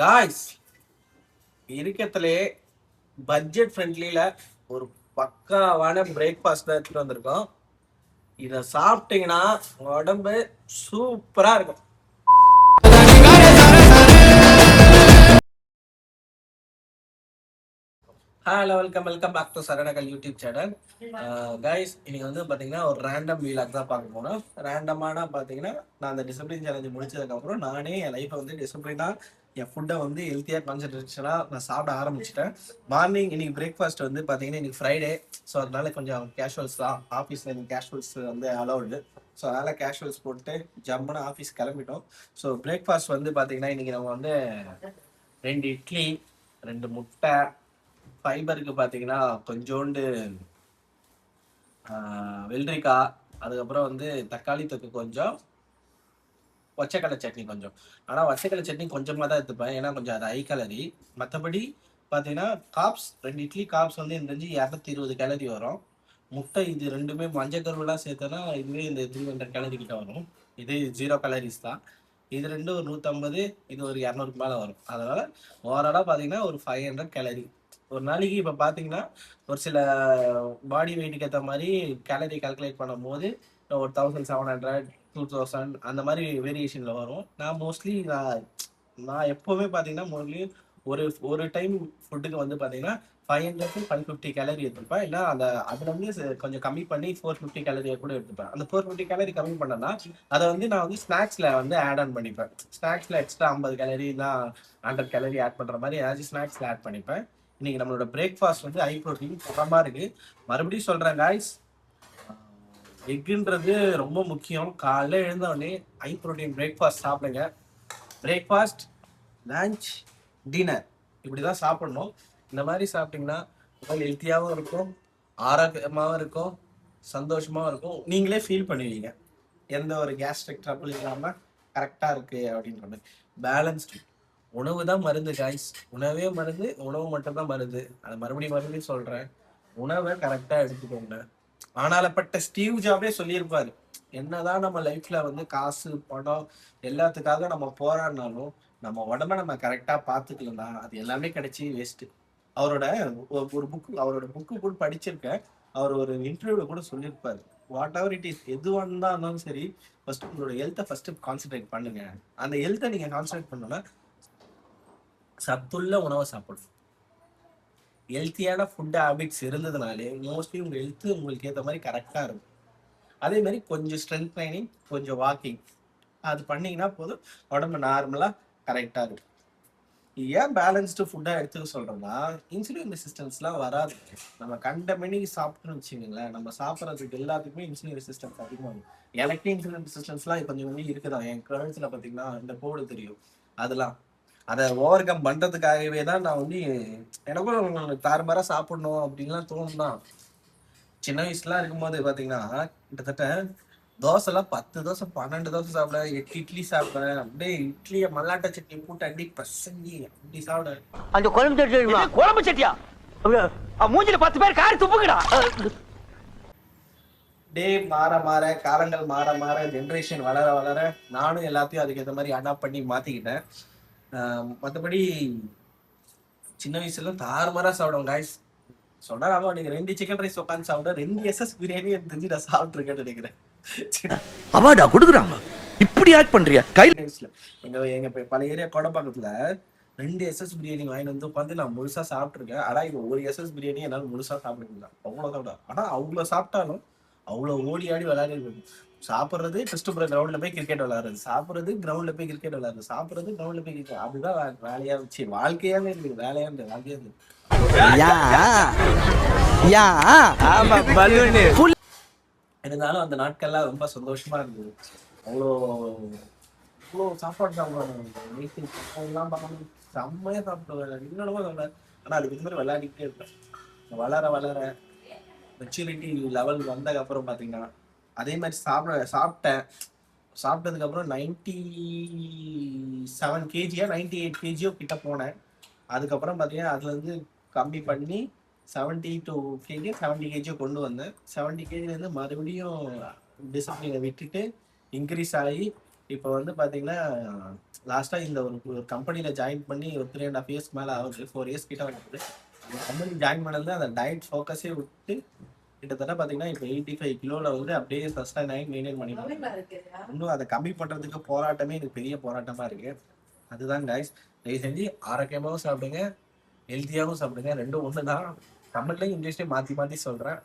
Guys இருக்கத்திலே budget ஃப்ரெண்ட்லியில ஒரு பக்காவான breakfast தான் எடுத்துட்டு வந்திருக்கோம். இதை சாப்பிட்டீங்கன்னா உடம்பு சூப்பரா இருக்கும். ஹலோ, வெல்கம் பேக் டு சரணகல் யூடியூப் சேனல். கைஸ் இன்னைக்கு வந்து பார்த்தீங்கன்னா ஒரு ரேண்டம் வீலாக் தான் பார்க்க போனோம். ரேண்டமான பார்த்தீங்கன்னா நான் அந்த டிசிப்ளின் சேலஞ்சு முடிச்சதுக்கப்புறம் நானே என் லைஃப்பை வந்து டிசிப்ளினாக என் ஃபுட்டை வந்து ஹெல்த்தியாக கான்சன்ட்ரேஷனாக நான் சாப்பிட ஆரம்பிச்சிட்டேன். மார்னிங் இன்னைக்கு பிரேக்ஃபாஸ்ட் வந்து பார்த்தீங்கன்னா இன்னைக்கு ஃப்ரைடே. ஸோ அதனால கொஞ்சம் கேஷுவல்ஸ் தான். ஆஃபீஸில் எனக்கு கேஷுவல்ஸ் வந்து அலௌடு. ஸோ அதனால் கேஷுவல்ஸ் போட்டு ஜம்முன்னு ஆஃபீஸ் கிளம்பிட்டோம். ஸோ பிரேக்ஃபாஸ்ட் வந்து பார்த்தீங்கன்னா இன்னைக்கு நம்ம வந்து 2 இட்லி, 2 முட்டை, ஃபைபருக்கு பார்த்தீங்கன்னா கொஞ்சோண்டு வெள்ளரிக்காய், அதுக்கப்புறம் வந்து தக்காளி தொக்கு கொஞ்சம், ஒச்சக்கடலை சட்னி கொஞ்சம். ஆனால் ஒச்சக்கடலை சட்னி கொஞ்சமாக தான் எடுத்துப்பேன், ஏன்னா கொஞ்சம் அது ஹை கலரி. மற்றபடி பார்த்தீங்கன்னா காப்ஸ் 2 இட்லி காப்ஸ் வந்து இந்த 220 கேலரி வரும். முட்டை இது ரெண்டுமே மஞ்சள் கருவெல்லாம் சேர்த்தோன்னா இதுவே இந்த 300 கேலரி கிட்ட வரும். இது 0 கேலரிஸ் தான். இது ரெண்டும் ஒரு 150, இது ஒரு 200 மேலே வரும். அதனால் ஓவராலாக பார்த்தீங்கன்னா ஒரு 500 கேலரி ஒரு நாளைக்கு. இப்போ பார்த்தீங்கன்னா ஒரு சில பாடி வெயிட்டுக்கு ஏற்ற மாதிரி கேலரி கால்குலேட் பண்ணும் போது ஒரு 1700, 2000 அந்த மாதிரி வேரியேஷனில் வரும். நான் மோஸ்ட்லி நான் எப்போவுமே பார்த்தீங்கன்னா மோஸ்ட்லி ஒரு ஒரு டைம் ஃபுட்டுக்கு வந்து பார்த்தீங்கன்னா 500 to 550 கேலரி எடுத்துப்பேன். இல்லை அதில் வந்து கொஞ்சம் கம்மி பண்ணி 450 கேலரியை கூட எடுத்துப்பேன். அந்த 450 கேலரி கம்மி பண்ணேன்னா அதை வந்து நான் வந்து ஸ்நாக்ஸில் வந்து ஆட் ஆன் பண்ணிப்பேன். ஸ்நாக்ஸில் எக்ஸ்ட்ரா 50 கேலரி தான் 100 கேலரி ஆட் பண்ணுற மாதிரி ஏதாச்சும் ஸ்நாக்ஸில் ஆட் பண்ணிப்பேன். இன்னைக்கு நம்மளோட பிரேக்ஃபாஸ்ட் வந்து ஹை ப்ரோட்டீன் தரமா இருக்கு. மறுபடியும் சொல்றேன் காய்ஸ், எக்குன்றது ரொம்ப முக்கியம். காலைல எழுந்த உடனே ஹை ப்ரோட்டீன் பிரேக்ஃபாஸ்ட் சாப்பிடுங்க. பிரேக்ஃபாஸ்ட், லஞ்ச், டின்னர் இப்படிதான் சாப்பிடணும். இந்த மாதிரி சாப்பிட்டீங்கன்னா உடல் ஹெல்த்தியாகவும் இருக்கும், ஆரோக்கியமாகவும் இருக்கும், சந்தோஷமாகவும் இருக்கும். நீங்களே ஃபீல் பண்ணுவீங்க எந்த ஒரு கேஸ்ட்ரிக் ட்ரபிள் இல்லாமல் கரெக்டாக இருக்கு அப்படின்ற மாதிரி. பேலன்ஸ்டு உணவு தான் மருந்து காய்ஸ். உணவே மருந்து, உணவு மட்டும் தான் மருந்து. அதை மறுபடியும் சொல்றேன், உணவை கரெக்டா எடுத்துக்கோங்க. ஆனாலப்பட்ட ஸ்டீவ் ஜாபே சொல்லியிருப்பாரு, என்னதான் நம்ம லைஃப்ல வந்து காசு பணம் எல்லாத்துக்காக நம்ம போராடினாலும் நம்ம உடம்ப நம்ம கரெக்டா பாத்துக்கலன்னா அது எல்லாமே கிடைச்சி வேஸ்ட். அவரோட ஒரு புக்கு கூட படிச்சிருக்கேன். அவர் ஒரு இன்டர்வியூல கூட சொல்லியிருப்பாரு, வாட் எவர் இட் இஸ், எதுவாக இருந்தாலும் சரி, ஃபர்ஸ்ட் உங்களோட ஹெல்த்தை ஃபர்ஸ்ட் கான்சென்ட்ரேட் பண்ணுங்க. அந்த ஹெல்த்தை நீங்க கான்சென்ட்ரேட் பண்ணோம்னா சத்துள்ள உணவை சாப்பிடணும். ஹெல்த்தியான ஃபுட் ஹேபிட்ஸ் இருந்ததுனாலே மோஸ்ட்லி உங்கள் ஹெல்த்து உங்களுக்கு ஏற்ற மாதிரி கரெக்டாக இருக்கும். அதே மாதிரி கொஞ்சம் ஸ்ட்ரென்த் ட்ரைனிங், கொஞ்சம் வாக்கிங் அது பண்ணிங்கன்னா போதும், உடம்பு நார்மலாக கரெக்டாக இருக்கும். ஏன் பேலன்ஸ்டு ஃபுட்டாக எடுத்துக்க சொல்கிறோம்னா, இன்சுலின் ரெசிஸ்டன்ஸ்லாம் வராது. நம்ம கண்ட மணிக்கு சாப்பிட்டோன்னு வச்சுக்கோங்களேன், நம்ம சாப்பிட்றதுக்கு எல்லாத்துக்குமே இன்சுலின் ரெசிஸ்டன்ஸ் அதிகமாகும். எனக்கே இன்சுலின் ரெசிஸ்டன்ஸ்லாம் கொஞ்சம் கொஞ்சம் இருக்குதான். என் கழுத்தில் பார்த்தீங்கன்னா இந்த கோடு தெரியும். அதெல்லாம் அதை ஓவர் கம் பண்றதுக்காகவே தான் நான் வந்து எனக்கும் தாறுமாறா சாப்பிடணும் அப்படின்லாம் தோணும் தான். சின்ன வயசுலாம் இருக்கும்போது பாத்தீங்கன்னா கிட்டத்தட்ட தோசைலாம் 10 தோசை 12 தோசை சாப்பிடுவேன், 8 இட்லி சாப்பிடுவேன். அப்படியே இட்லியை மல்லாட்டை சட்னி போட்டு அடி பசங்கி அப்படி சாப்பிடுவேன். அந்த குழம்பு சட்டியா மூஞ்சில 10 பேர் காரி துப்புக்கடா. டே மாற மாற, காலங்கள் மாற மாற, ஜென்ரேஷன் வளர வளர நானும் எல்லாத்தையும் அதுக்கேற்ற மாதிரி அடாப்ட் பண்ணி மாத்திக்கிட்டேன். மற்றபடி சின்ன வயசுல தாறுமாறா சாப்பிடுவோம் காய்ஸ். சொன்னா நீங்க 2 சிக்கன் ரைஸ் உட்காந்து சாப்பிட 2 SS பிரியாணி தெரிஞ்சு நான் சாப்பிட்டுருக்கேன்னு நினைக்கிறேன். அவாடா கொடுக்குறாங்க, இப்படி ஆக்ட் பண்றியா? கையில எங்க பழைய ஏரியா கோடம்பாக்கத்துல 2 SS பிரியாணி வாங்கிட்டு வந்து உட்காந்து நான் முழுசா சாப்பிட்டுருக்கேன். ஆனா இது ஒரு SS பிரியாணி என்னால முழுசா சாப்பிட முடியல, அவ்வளவு சாப்பிட. ஆனா அவ்வளவு சாப்பிட்டாலும் அவ்வளவு ஓடி ஆடி விளையாடி சாப்பிட்றது, டெஸ்ட் கிரவுண்ட்ல போய் கிரிக்கெட் விளையாடுறது, சாப்பிட்றது கிரவுண்ட்ல போய் கிரிக்கெட் விளையாடுறது, சாப்பிட்றது கிரவுண்ட்ல போய் கிரிக்கெட். அதுதான் வேலையா வச்சு வாழ்க்கையாவே இருக்குது. வேலையாண்டு வாழ்க்கையா இருக்கு. இருந்தாலும் அந்த நாட்கள்லாம் ரொம்ப சந்தோஷமா இருந்தது. அவ்வளோ இவ்வளோ சாப்பாடு சாப்பிடுவாங்க, செம்மையா சாப்பிடுவாங்க. இன்னொன்னு சொல்றேன், ஆனா அதுக்கு மாதிரி விளையாடிக்கிட்டே இருப்பேன். வளர வளர மெச்சூரிட்டி லெவல் வந்ததுக்கு அப்புறம் பாத்தீங்கன்னா அதே மாதிரி சாப்பிட்டதுக்கு அப்புறம் 97 kg 98 kg கிட்ட போனேன். அதுக்கப்புறம் பாத்தீங்கன்னா அதுல இருந்து கம்மி பண்ணி 72 kg 70 kg கொண்டு வந்தேன். 70 kg இருந்து மறுபடியும் டிசிப்ளினை விட்டுட்டு இன்க்ரீஸ் ஆகி இப்போ வந்து பார்த்தீங்கன்னா லாஸ்ட்டாக இந்த ஒரு கம்பெனியில் ஜாயின் பண்ணி ஒரு 3.5 இயர்ஸ்க்கு மேலே ஆகுது, 4 இயர்ஸ் கிட்ட வந்து அந்த கம்பெனி ஜாயின் பண்ணது அந்த டயட் ஃபோக்கஸே விட்டு கிட்டத்தட்ட பார்த்தீங்கன்னா இப்போ 85 கிலோவில் வந்து அப்படியே சஸ்டைன் ஆகி மெயின்டைன் பண்ணிட்டு இன்னும் அதை கம்மி பண்ணுறதுக்கு போராட்டமே எனக்கு பெரிய போராட்டமாக இருக்குது. அதுதான் கைஸ், தயவு செஞ்சு ஆரோக்கியமாகவும் சாப்பிடுங்க, ஹெல்த்தியாகவும் சாப்பிடுங்க, ரெண்டும் ஒன்று தான். தமிழ்லையும் இங்கிலீஷ்லையும் மாற்றி மாற்றி சொல்கிறேன்.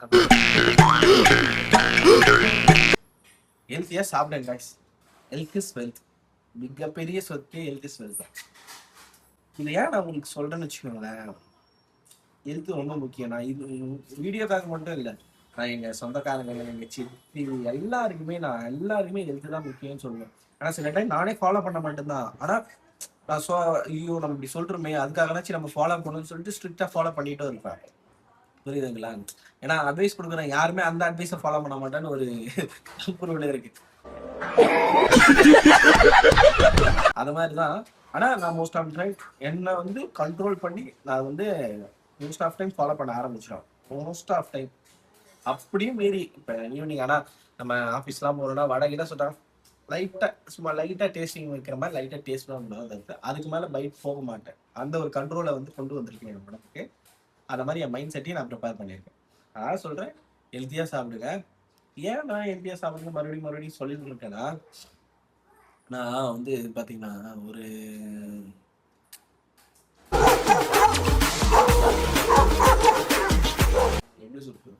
ஹெல்த்தியாக சாப்பிடுங்க கைஸ். Health is wealth. மிகப்பெரிய சொத்து ஹெல்த் இஸ் வெல்த் தான். இது ஏன் நான் உங்களுக்கு சொல்கிறேன்னு வச்சுக்கோங்களேன், ஹெல்த் ரொம்ப முக்கியம். நான் இது வீடியோக்காக மட்டும் இல்லை, நான் எங்கள் சொந்தக்காரங்க எங்கள் சித்தி எல்லாருக்குமே ஹெல்த் தான் முக்கியம்னு சொல்லுவேன். ஆனால் சில டைம் நானே ஃபாலோ பண்ண மாட்டேன்தான். ஆனால் நான் ஐயோ நம்ம இப்படி சொல்கிறோமே, அதுக்காகனாச்சும் நம்ம ஃபாலோ பண்ணணும்னு சொல்லிட்டு ஸ்ட்ரிக்டாக ஃபாலோ பண்ணிட்டும் இருப்பேன். புரியுதுங்களா? ஏன்னா அட்வைஸ் கொடுக்குறேன், யாருமே அந்த அட்வைஸை ஃபாலோ பண்ண மாட்டேன்னு ஒரு பொருள் இருக்கு. அது மாதிரி தான். ஆனால் நான் மோஸ்ட் ஆஃப் டைம் என்னை வந்து கண்ட்ரோல் பண்ணி நான் வந்து மோஸ்ட் ஆஃப் டைம் ஃபாலோ பண்ண ஆரம்பிச்சிடும். மோஸ்ட் ஆஃப் டைம் அப்படியும் மீறி இப்போ ஈவினிங் ஆனால் நம்ம ஆஃபீஸ்லாம் போகிறோம்னா வடகிட்ட சொல்கிறாங்க, சும்மா லைட்டாக டேஸ்டிங் வைக்கிற மாதிரி லைட்டாக டேஸ்ட் தான் பண்ணுறது, அதுக்கு மேலே பைட் போக மாட்டேன். அந்த ஒரு கண்ட்ரோலை வந்து கொண்டு வந்திருக்கேன் என் உடம்புக்கு. அந்த மாதிரி என் மைண்ட் செட்டையும் நான் ப்ரிப்பேர் பண்ணியிருக்கேன். அதனால் சொல்கிறேன், ஹெல்த்தியாக சாப்பிடுங்க. ஏன் நான் ஹெல்த்தியாக சாப்பிடுங்க மறுபடியும் சொல்லிட்டு இருக்கேன்னா, நான் வந்து பார்த்தீங்கன்னா ஒரு எப்படி சொல்றது,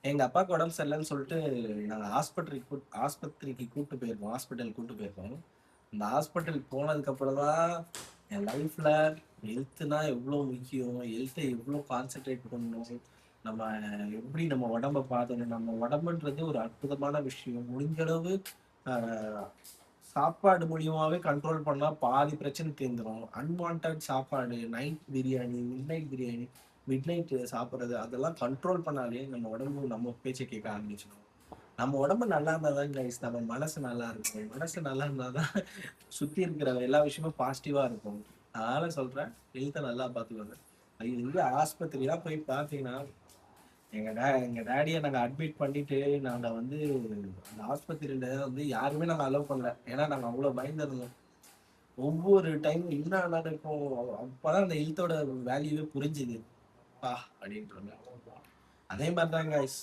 எங்கள் அப்பாவுக்கு உடம்பு சரியில்லைன்னு சொல்லிட்டு நாங்கள் ஆஸ்பத்திரிக்கு ஹாஸ்பிட்டல் கூப்பிட்டு போயிருக்கோம். இந்த ஹாஸ்பிட்டலுக்கு போனதுக்கப்புறம் தான் என் லைஃப்பில் ஹெல்த்துனா எவ்வளோ முக்கியம், ஹெல்த்தை எவ்வளோ கான்சென்ட்ரேட் பண்ணணும், நம்ம எப்படி நம்ம உடம்பை பார்த்துக்கணும். நம்ம உடம்புன்றது ஒரு அற்புதமான விஷயம். முடிஞ்சளவு சாப்பாடு மூலியமாகவே கண்ட்ரோல் பண்ணால் பாதி பிரச்சனை தீர்ந்துடும். அன்வான்ட் சாப்பாடு, நைட் பிரியாணி, மிட் நைட்டு சாப்பிட்றது, அதெல்லாம் கண்ட்ரோல் பண்ணாலே நம்ம உடம்பு நம்ம பேச்சை கேட்க ஆரம்பிச்சிடும். நம்ம உடம்பு நல்லா இருந்தால் தான் கைஸ் நம்ம மனசு நல்லா இருக்கும். மனசு நல்லா இருந்தால் தான் சுற்றி இருக்கிற எல்லா விஷயமும் பாசிட்டிவாக இருக்கும். அதனால் சொல்கிறேன், ஹெல்த்தை நல்லா பார்த்துக்கோங்க. இது வந்து ஆஸ்பத்திரிலாம் போய் பார்த்தீங்கன்னா, எங்கள் டேடியை நாங்கள் அட்மிட் பண்ணிட்டு நாங்கள் வந்து அந்த ஆஸ்பத்திரியில் வந்து யாருமே நாங்கள் அலோவ் பண்ணல. ஏன்னா நாங்கள் அவ்வளோ பயந்துருந்தோம். ஒவ்வொரு டைமும் என்ன நடக்கும், அப்போதான் அந்த ஹெல்த்தோட வேல்யூவே புரிஞ்சுது அப்படின்றாங்க. அதே மாதிரி தான் கைஸ்,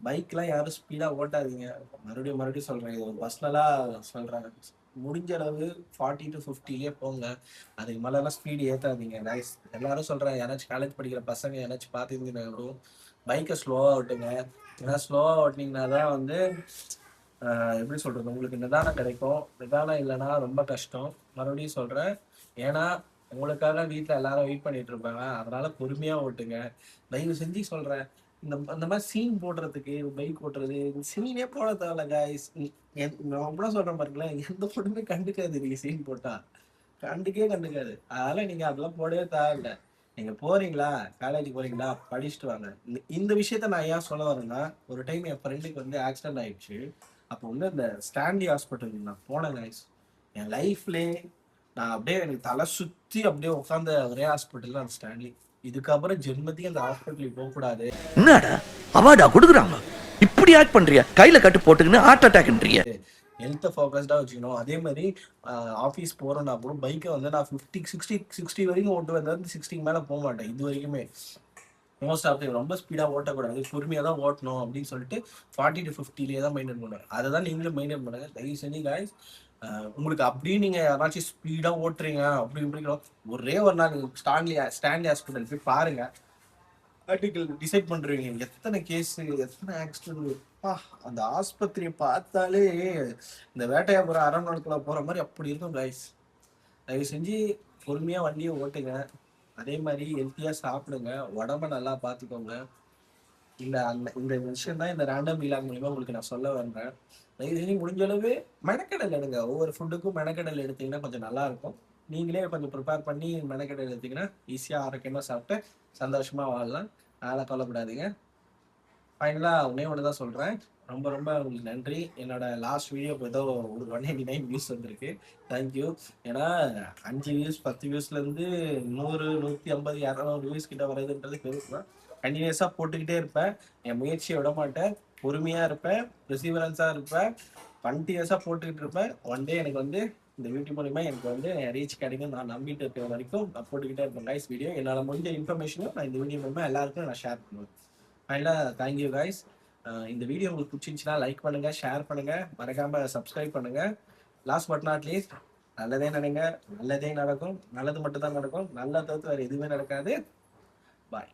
பைக்லாம் யாரும் ஸ்பீடாக ஓட்டாதீங்க. மறுபடியும் சொல்கிறேன், இது ஒரு பர்சனலாக சொல்கிறாங்க. முடிஞ்ச அளவு 40 to 50 போங்க. அதுக்கு மேலெல்லாம் ஸ்பீடு ஏற்றாதீங்க கைஸ். எல்லாரும் சொல்கிறேன், யாராச்சும் காலேஜ் படிக்கிற பசங்க யாராச்சும் பார்த்துருந்தீங்கன்னா பைக்கை ஸ்லோவாக ஓட்டுங்க. ஏன்னா ஸ்லோவாக ஓட்டினீங்கன்னா தான் வந்து எப்படி சொல்கிறது, உங்களுக்கு நிதானம் கிடைக்கும். நிதானம் இல்லைன்னா ரொம்ப கஷ்டம். மறுபடியும் சொல்கிறேன், ஏன்னா உங்களுக்காக வீட்டில் எல்லாரும் வெயிட் பண்ணிட்டு இருப்பாங்க. அதனால பொறுமையாக ஓட்டுங்க. தயவு செஞ்சு சொல்கிறேன், இந்த மாதிரி சீன் போடுறதுக்கு பைக் ஓட்டுறது சீனே போட தேவையில்ல கைஸ். நான் கூட சொல்கிறேன் பாருங்களேன், எந்த பொண்ணுமே கண்டுக்காது நீங்கள் சீன் போட்டால், கண்டுக்காது. அதனால் நீங்கள் அதெல்லாம் போடவே தேவையில்லை. நீங்கள் போகிறீங்களா, காலேஜுக்கு போகிறீங்களா, படிச்சுட்டு வாங்க. இந்த விஷயத்த நான் ஏன் சொல்ல வரேன்னா, ஒரு டைம் என் ஃப்ரெண்டுக்கு வந்து ஆக்சிடென்ட் ஆயிடுச்சு. அப்போ வந்து அந்த ஸ்டான்லி ஹாஸ்பிட்டலுக்கு நான் போனேன் கைஸ். என் லைஃப்லேயே நான் அப்படியே எனக்கு தலை சுற்றி அப்படியே உட்காந்த ஒரே ஹாஸ்பிட்டல் அந்த ஸ்டான்லி. இதுக்கப்புறம் ஜென்மத்துக்கு அந்த ஹாஸ்பிட்டலுக்கு போகக்கூடாது. என்னடா அவார்டா கொடுக்குறாங்க, இப்படி ஆக்ட் பண்றியா, கையில கட்டு போட்டுக்கின்னு ஹார்ட் அட்டாக்ன்றீங்க. ஹெல்த்தை ஃபோக்கஸ்டாக வச்சுக்கணும். அதே மாதிரி ஆஃபீஸ் போகிறோன்னா கூட பைக்கை வந்து நான் 60 வரைக்கும் ஓட்டுவேன். 60க்கு மேலே போக மாட்டேன் இது வரைக்குமே. மோஸ்ட் ஆஃப் ரொம்ப ஸ்பீடாக ஓட்டக்கூடாது, பொறுமையாக தான் ஓட்டணும் அப்படின்னு சொல்லிட்டு 40 to 50 தான் மெயின்டைன் பண்ணுவேன். அதை தான் நீங்களும் மெயின்டைன் பண்ணுங்க தயவு செஞ்சு கைஸ். உங்களுக்கு அப்படி நீங்கள் யாராச்சும் ஸ்பீடாக ஓட்டுறீங்க இப்படி ஒரே ஒரு நாள் ஸ்டான்லி ஹாஸ்பிட்டல் போய் பாருங்க. ஆர்டிக்கல் டிசைட் பண்ணுறீங்க எத்தனை கேஸு, எத்தனை ஆக்சிடென்ட். அந்த ஆஸ்பத்திரியை பார்த்தாலே இந்த வேட்டையாபுரம் அரண்மனைக்குள்ள போகிற மாதிரி அப்படி இருக்கும் கைஸ். தயவு செஞ்சு பொறுமையாக வண்டியை ஓட்டுங்க. அதே மாதிரி ஹெல்த்தியாக சாப்பிடுங்க, உடம்ப நல்லா பார்த்துக்கோங்க. இந்த விஷயம் தான் இந்த ரேண்டம் வீலாக் மூலிமா உங்களுக்கு நான் சொல்ல வர்றேன். தயவு செஞ்சு முடிஞ்ச அளவு மெனக்கடல் எடுங்க. ஒவ்வொரு ஃபுட்டுக்கும் மெனக்கடல் எடுத்தீங்கன்னா கொஞ்சம் நல்லா இருக்கும். நீங்களே கொஞ்சம் ப்ரிப்பேர் பண்ணி மெனக்கடல் எடுத்தீங்கன்னா ஈஸியாக ஆரோக்கியமாக சாப்பிட்டு சந்தோஷமாக வாழலாம். அதனால் கவலைப்படாதீங்க. ஃபைனலாக ஒன்று தான் சொல்கிறேன், ரொம்ப உங்களுக்கு நன்றி. என்னோட லாஸ்ட் வீடியோக்கு ஏதோ ஒரு 189 வியூஸ் வந்திருக்கு. தேங்க்யூ. ஏன்னா 5 வியூஸ் 10 வியூஸ்லேருந்து 100, 150, 200 வியூஸ் கிட்ட வர்றதுன்றது பெருசுதான். கண்டினியூஸாக போட்டுக்கிட்டே இருப்பேன். என் முயற்சியை விட மாட்டேன். பொறுமையாக இருப்பேன், ரிசீவரன்ஸாக இருப்பேன். 20 இயர்ஸாக போட்டுக்கிட்டு இருப்பேன். ஒன் டே எனக்கு வந்து இந்த யூடியூப் மூலிமா எனக்கு வந்து ரீச் கிடைக்கும் நான் நம்பிட்டு இருக்கிற வரைக்கும் நான் போட்டுக்கிட்டே இருப்பேன் கைஸ் வீடியோ. என்னால் முடிஞ்ச இன்ஃபர்மேஷனும் நான் இந்த வீடியோ மூலமாக எல்லாருக்கும் நான் ஷேர் பண்ணுவேன். ஃபைனலாக தேங்க்யூ கைஸ். இந்த வீடியோ உங்களுக்கு பிடிச்சிருந்துச்சுன்னா லைக் பண்ணுங்கள், ஷேர் பண்ணுங்கள், மறக்காமல் சப்ஸ்கிரைப் பண்ணுங்கள். லாஸ்ட் பட் நாட் லீஸ்ட், நல்லதே நினைங்க, நல்லதே நடக்கும், நல்லது மட்டும் தான் நடக்கும், நல்லதை தவிர்த்து வேறு எதுவுமே நடக்காது. பாய்.